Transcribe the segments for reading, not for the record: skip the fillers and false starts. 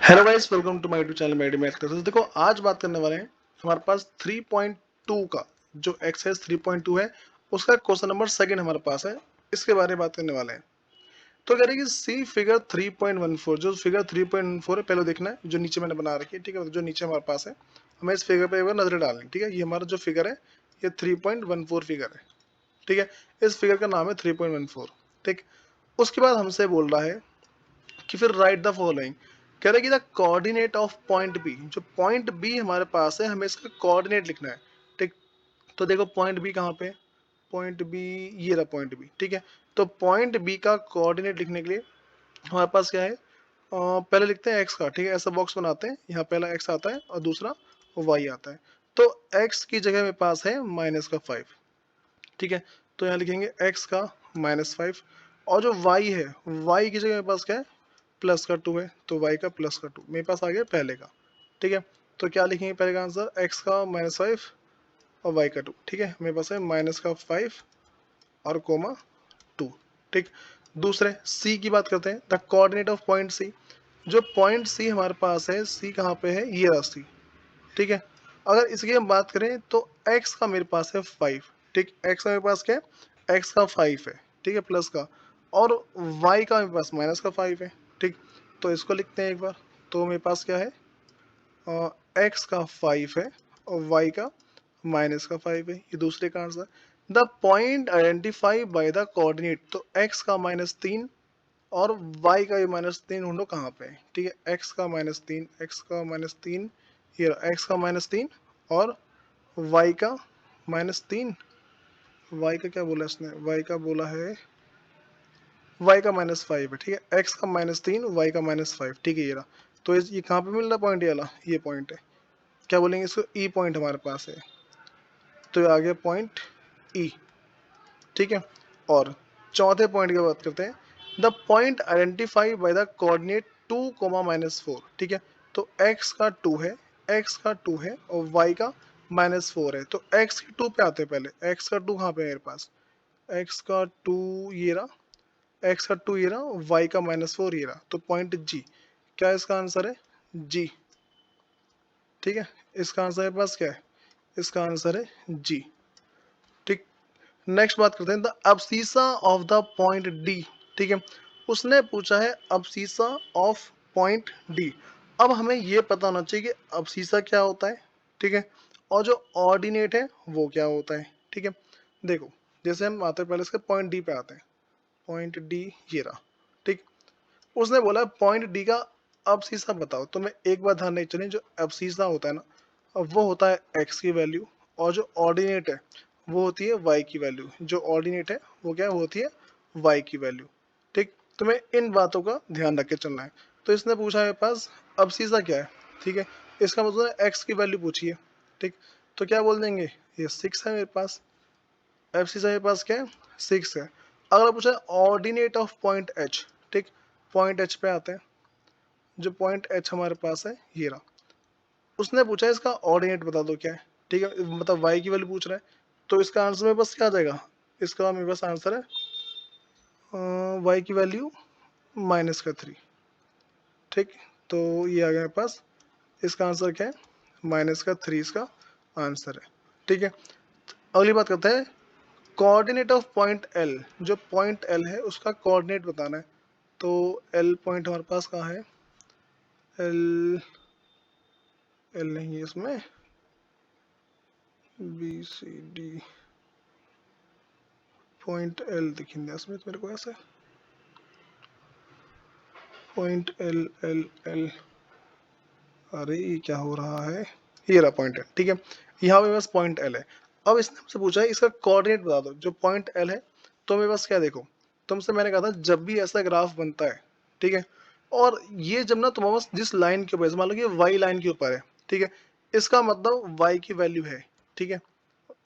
Hello guys, welcome to my YouTube channel Medi Math classes. देखो, आज बात करने वाले हैं हमारे पास 3.2 का जो एक्सरसाइज 3.2 है, उसका क्वेश्चन नंबर सेकंड हमारे पास है। इसके बारे में बात करने वाले हैं। तो कह रहे हैं कि सी फिगर 3.14, जो फिगर 3.14 है पहले देखना है, जो नीचे मैंने बना रखी है। ठीक है, जो नीचे हमारे पास है, हमें इस फिगर पे एक बार नजर डालनी। ठीक है, ये हमारा जो फिगर है ये 3.14 फिगर है। ठीक है, इस फिगर का नाम है 3.14। ठीक, उसके बाद हमसे बोल रहा है कि फिर राइट द फॉलोइंग। कह रहे हैं कि the coordinate of point B, जो पॉइंट बी हमारे पास है, हमें इसका कोऑर्डिनेट लिखना है। ठीक, तो देखो पॉइंट बी कहाँ पे है, पॉइंट बी, ये रहा पॉइंट बी। ठीक है, तो पॉइंट बी का कोऑर्डिनेट लिखने के लिए हमारे पास क्या है, पहले लिखते हैं एक्स का। ठीक है, ऐसा बॉक्स बनाते हैं, यहाँ पहला एक्स आता है और दूसरा वाई आता है। तो एक्स की जगह मेरे पास है -5। ठीक है, तो यहाँ लिखेंगे एक्स का -5, और जो वाई है, वाई की जगह मेरे पास क्या है, +2 है, तो y का +2 मेरे पास आ गया पहले का। ठीक है, तो क्या लिखेंगे पहले का आंसर, x का -5 और y का 2। ठीक है, मेरे पास है -5 और -2। ठीक, दूसरे c की बात करते हैं। The coordinate of point c, जो पॉइंट c हमारे पास है, c कहाँ पे है, ये रहा c। ठीक है, अगर इसकी हम बात करें तो x का मेरे पास है 5। ठीक, x का मेरे पास क्या है, x का 5 है। ठीक है, प्लस का, और y का मेरे पास -5 है। ठीक, तो इसको लिखते हैं एक बार। तो मेरे पास क्या है, x का 5 है और y का -5 है। ये दूसरे का answer. The point identify by the coordinate, तो x का -3 और y का ये -3 ढूंढो कहाँ पे है। ठीक है, x का -3, x का -3, ये x का -3 और y का -3। y का क्या बोला इसने, y का बोला है, y का -5 है। ठीक है, x का -3, y का -5। ठीक है, ये रहा। तो ये कहाँ पे मिल रहा पॉइंट, ये वाला, ये पॉइंट है। क्या बोलेंगे इसको, ई पॉइंट हमारे पास है। तो ये आ गया पॉइंट ई। ठीक है, और चौथे पॉइंट की बात करते हैं। The point identify by the coordinate 2, -4। ठीक है, तो x का 2 है, x का 2 है और y का -4 है। तो x के 2 पे आते हैं पहले। x का 2 कहाँ पे है मेरे पास, x का 2 ये रहा, x का 2 ये रहा, y का -4 ये रहा। तो पॉइंट जी, क्या इसका आंसर है, जी। ठीक है, इसका आंसर मेरे पास क्या है, इसका आंसर है जी। ठीक, नेक्स्ट बात करते हैं the abscissa of the point D. ठीक है, उसने पूछा है अब्सीसा ऑफ पॉइंट डी। अब हमें ये पता होना चाहिए कि अब्सीसा क्या होता है। ठीक है, और जो ऑर्डिनेट है वो क्या होता है। ठीक है, देखो, जैसे हम आते हैं पहले इसके पॉइंट डी पे आते हैं। पॉइंट डी ये रहा। ठीक, उसने बोला पॉइंट डी का अब्सीसा बताओ। तो मैं एक बार ध्यान नहीं, चलिए, जो अब्सीसा होता है ना, वो होता है एक्स की वैल्यू, और जो ऑर्डिनेट है वो होती है वाई की वैल्यू। जो ऑर्डिनेट है वो क्या होती है, वाई की वैल्यू। ठीक, तो मैं इन बातों का ध्यान रख के चलना है। तो इसने पूछा मेरे पास अब्सीसा क्या है। ठीक है, इसका मतलब है एक्स की वैल्यू पूछी है। ठीक, तो क्या बोल देंगे, ये 6 है मेरे पास। अब्सीसा मेरे पास क्या है, 6 है। अगर पूछा ऑर्डिनेट ऑफ पॉइंट एच, ठीक, पॉइंट एच पे आते हैं। जो पॉइंट एच हमारे पास है ये रहा। उसने पूछा इसका ऑर्डिनेट बता दो क्या है। ठीक है, मतलब वाई की वैल्यू पूछ रहा है। तो इसका आंसर मेरे पास क्या आ जाएगा, इसका मेरे पास आंसर है वाई की वैल्यू -3। ठीक, तो ये आ गया मेरे पास। इसका आंसर क्या है, -3 इसका आंसर है। ठीक है, अगली बात करते हैं कोऑर्डिनेट ऑफ पॉइंट एल। जो पॉइंट एल है उसका कोऑर्डिनेट बताना है। तो एल पॉइंट हमारे पास कहाँ है, एल, एल नहीं है इसमें, B C D, point L दिखेंगे इसमें तो मेरे को ऐसे, पॉइंट एल एल एल, अरे ये क्या हो रहा है, ये रहा पॉइंट एल। ठीक है, यहाँ पे बस पॉइंट एल है। अब इसने हमसे पूछा है इसका कोऑर्डिनेट बता दो, जो पॉइंट एल है। तो मेरे पास क्या, देखो, तुमसे मैंने कहा था जब भी ऐसा ग्राफ बनता है, ठीक है, और ये जब ना तुम्हारे पास जिस लाइन के ऊपर, मान लो कि वाई लाइन के ऊपर है, ठीक है, इसका मतलब वाई की वैल्यू है। ठीक है,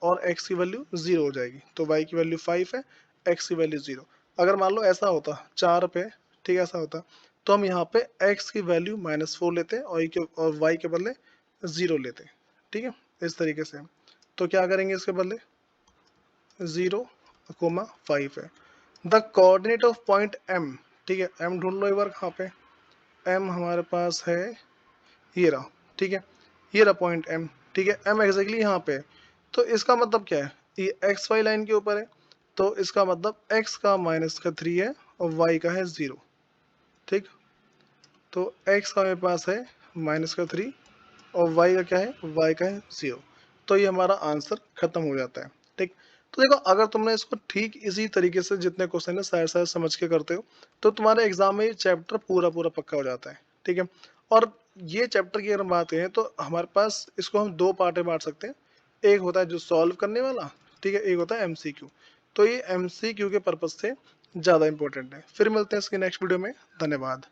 और x की वैल्यू 0 हो जाएगी। तो y की वैल्यू 5 है, x की वैल्यू 0। अगर मान लो ऐसा होता 4 पे, ठीक है, ऐसा होता, तो हम यहाँ पे x की वैल्यू -4 लेते और y के बदले 0 लेते। ठीक है, इस तरीके से। तो क्या करेंगे इसके बदले, 0,5 है। The coordinate of point m। ठीक है, m ढूंढ लो एक बार कहाँ पे, एम हमारे पास है, ये रहा, ठीक है, ये रहा पॉइंट एम, ठीक है, एम एग्जैक्टली यहाँ पे है। तो इसका मतलब क्या है, ये एक्स वाई लाइन के ऊपर है, तो इसका मतलब एक्स का -3 है और वाई का है 0, ठीक। तो x का मेरे पास है -3 और y का क्या है, y का है 0। तो ये हमारा आंसर खत्म हो जाता है, ठीक। तो देखो, अगर तुमने इसको ठीक इसी तरीके से जितने क्वेश्चन है सारे सारे समझ के करते हो, तो तुम्हारे एग्जाम में ये चैप्टर पूरा पूरा पक्का हो जाता है, ठीक है। और ये चैप्टर की अगर हम बात करें तो हमारे पास इसको हम दो पार्ट में बांट सकते हैं। एक होता है जो सॉल्व करने वाला, ठीक है, एक होता है MCQ। तो ये MCQ के पर्पज से ज़्यादा इंपॉर्टेंट है। फिर मिलते हैं इसके नेक्स्ट वीडियो में। धन्यवाद।